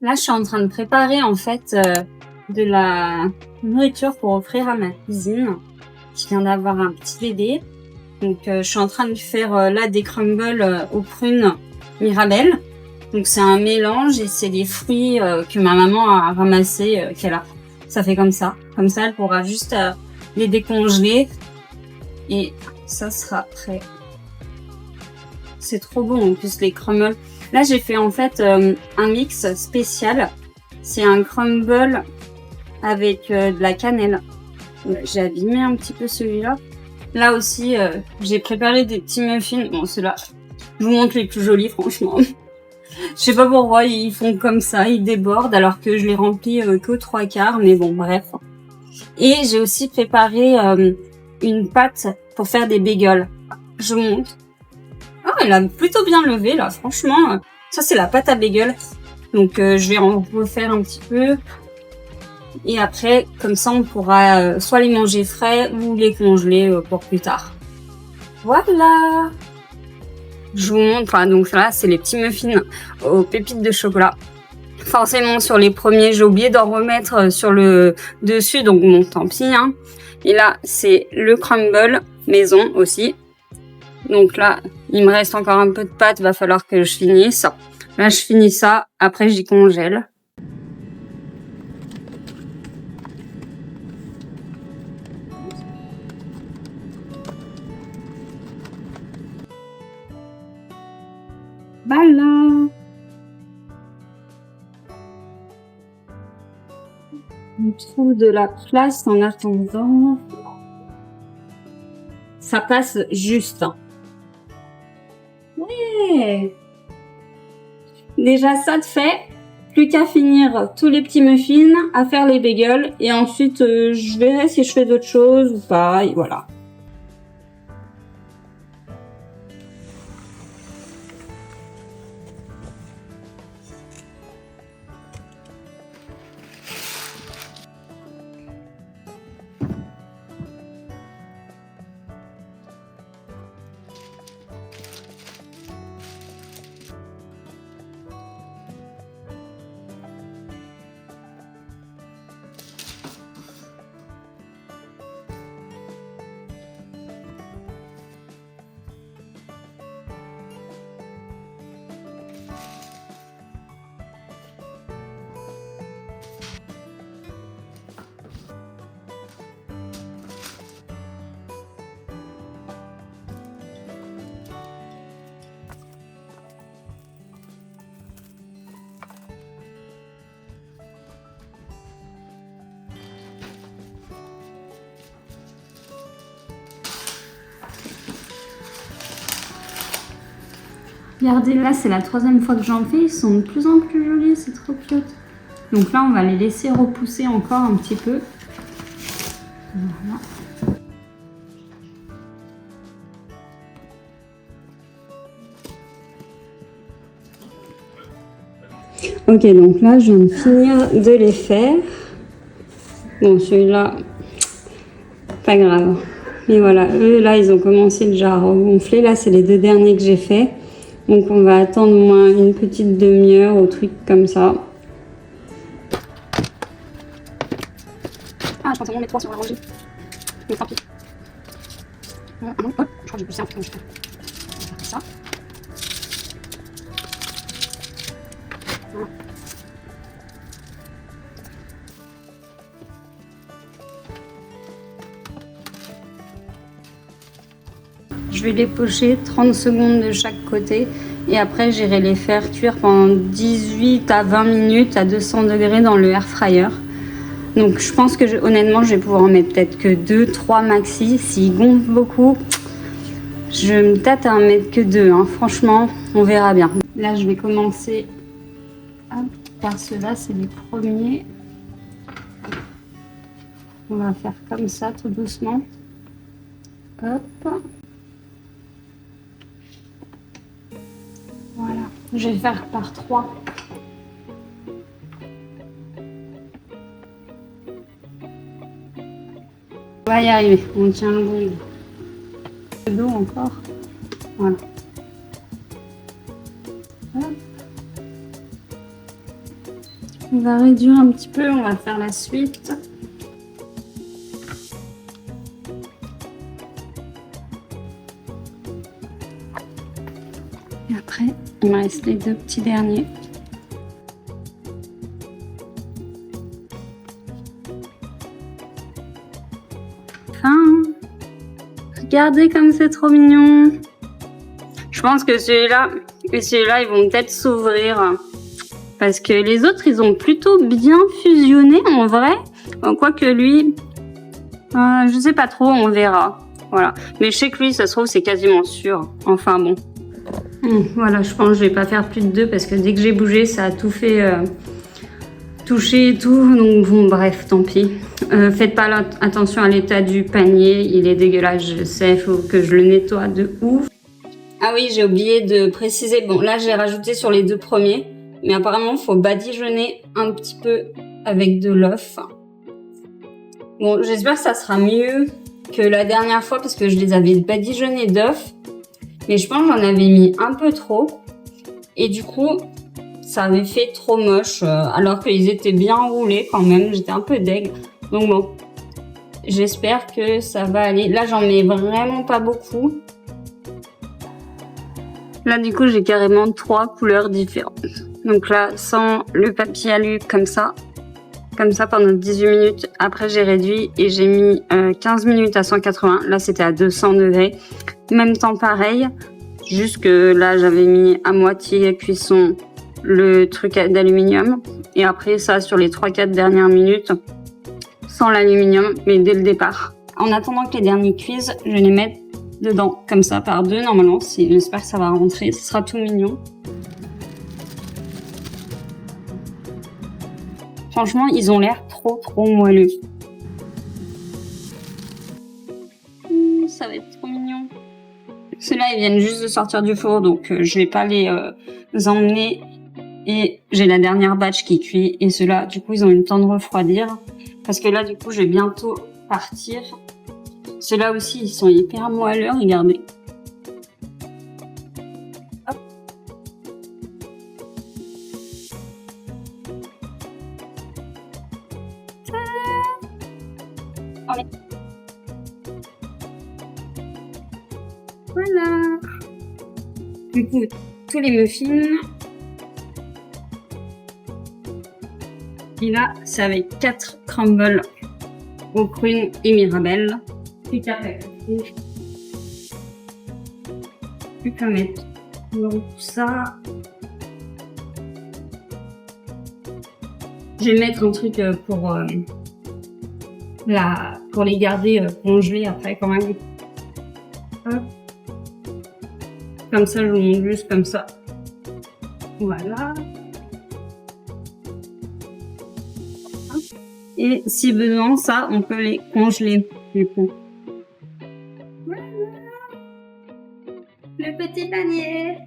Là, je suis en train de préparer en fait de la nourriture pour offrir à ma cousine qui vient d'avoir un petit bébé. Donc, je suis en train de faire là des crumbles aux prunes Mirabelle. Donc, c'est un mélange et c'est des fruits que ma maman a ramassés, qu'elle a. Ça fait comme ça. Comme ça, elle pourra juste les décongeler et ça sera prêt. C'est trop bon en plus les crumbles. Là, j'ai fait en fait un mix spécial. C'est un crumble avec de la cannelle. J'ai abîmé un petit peu celui-là. Là aussi, j'ai préparé des petits muffins. Bon, ceux-là, je vous montre les plus jolis, franchement. Je sais pas pourquoi ils font comme ça, ils débordent alors que je les remplis qu'aux 3/4. Mais bon, bref. Et j'ai aussi préparé une pâte pour faire des bagels. Je vous montre. Ah, elle a plutôt bien levé là, franchement. Ça, c'est la pâte à bagel. Donc, je vais en refaire un petit peu. Et après, comme ça, on pourra soit les manger frais ou les congeler pour plus tard. Voilà! Je vous montre. Enfin, donc là, c'est les petits muffins aux pépites de chocolat. Forcément, sur les premiers, j'ai oublié d'en remettre sur le dessus. Donc, bon, tant pis. Hein. Et là, c'est le crumble maison aussi. Donc là, il me reste encore un peu de pâte, va falloir que je finisse. Là, je finis ça, après j'y congèle. Voilà. On trouve de la place en attendant. Ça passe juste. Ouais. Déjà ça de fait, plus qu'à finir tous les petits muffins, à faire les bagels et ensuite je verrai si je fais d'autres choses ou pas et voilà. Regardez, là, c'est la 3e fois que j'en fais. Ils sont de plus en plus jolis, c'est trop cute. Donc là, on va les laisser repousser encore un petit peu. Voilà. Ok, donc là, je viens de finir de les faire. Bon, celui-là, pas grave. Mais voilà, eux, là, ils ont commencé déjà à regonfler. Là, c'est les 2 derniers que j'ai fait. Donc on va attendre au moins une petite demi-heure ou truc comme ça. Ah, je pense qu'on met 3 sur la rangée. Mais tant pis. Ah non, hop, je crois que j'ai poussé un peu comme je fais. On va faire ça. Voilà. Je vais les pocher 30 secondes de chaque côté et après j'irai les faire cuire pendant 18 à 20 minutes à 200 degrés dans le air fryer. Donc je pense que honnêtement je vais pouvoir en mettre peut-être que 2-3 maxi. S'ils gonflent beaucoup, je me tâte à en mettre que 2. Hein. Franchement, on verra bien. Là je vais commencer par ceux-là, c'est les premiers. On va faire comme ça tout doucement. Hop. Voilà, je vais faire par 3. On va y arriver, on tient le bon. De dos encore. Voilà. Hop. On va réduire un petit peu, on va faire la suite. Et après, il me reste les 2 petits derniers. Enfin, regardez comme c'est trop mignon. Je pense que celui-là et celui-là, ils vont peut-être s'ouvrir. Parce que les autres, ils ont plutôt bien fusionné en vrai. Quoique lui, je sais pas trop, on verra. Voilà. Mais je sais que lui, ça se trouve, c'est quasiment sûr. Enfin bon. Voilà, je pense que je vais pas faire plus de 2 parce que dès que j'ai bougé, ça a tout fait toucher et tout. Donc bon, bref, tant pis. Faites pas attention à l'état du panier. Il est dégueulasse, je sais. Il faut que je le nettoie de ouf. Ah oui, j'ai oublié de préciser. Bon, là, j'ai rajouté sur les 2 premiers. Mais apparemment, il faut badigeonner un petit peu avec de l'œuf. Bon, j'espère que ça sera mieux que la dernière fois parce que je les avais badigeonnés d'œuf. Mais je pense que j'en avais mis un peu trop. Et du coup, ça avait fait trop moche. Alors qu'ils étaient bien roulés quand même. J'étais un peu deg. Donc bon, j'espère que ça va aller. Là, j'en mets vraiment pas beaucoup. Là, du coup, j'ai carrément 3 couleurs différentes. Donc là, sans le papier alu comme ça pendant 18 minutes. Après, j'ai réduit et j'ai mis 15 minutes à 180. Là, c'était à 200 degrés. Même temps pareil. Juste que là, j'avais mis à moitié cuisson le truc d'aluminium. Et après, ça, sur les 3-4 dernières minutes, sans l'aluminium, mais dès le départ. En attendant que les derniers cuisent, je vais les mettre dedans, comme ça, par 2 normalement. J'espère que ça va rentrer. Ce sera tout mignon. Franchement, ils ont l'air trop moelleux. Ça va être trop mignon. Ceux-là, ils viennent juste de sortir du four, donc je vais pas les emmener. Et j'ai la dernière batch qui cuit. Et ceux-là, du coup, ils ont eu le temps de refroidir. Parce que là, du coup, je vais bientôt partir. Ceux-là aussi, ils sont hyper moelleux, regardez. Hop. Allez. Voilà. Du coup, tous les muffins. Et là, c'est avec 4 crumbles aux prunes et mirabelle. Plus qu'à plus qu'à mettre tout ça. Je vais mettre un truc pour les garder congelés après quand même. Hop. Comme ça, je vous montre juste comme ça. Voilà. Et si besoin, ça, on peut les congeler du coup. Voilà. Le petit panier.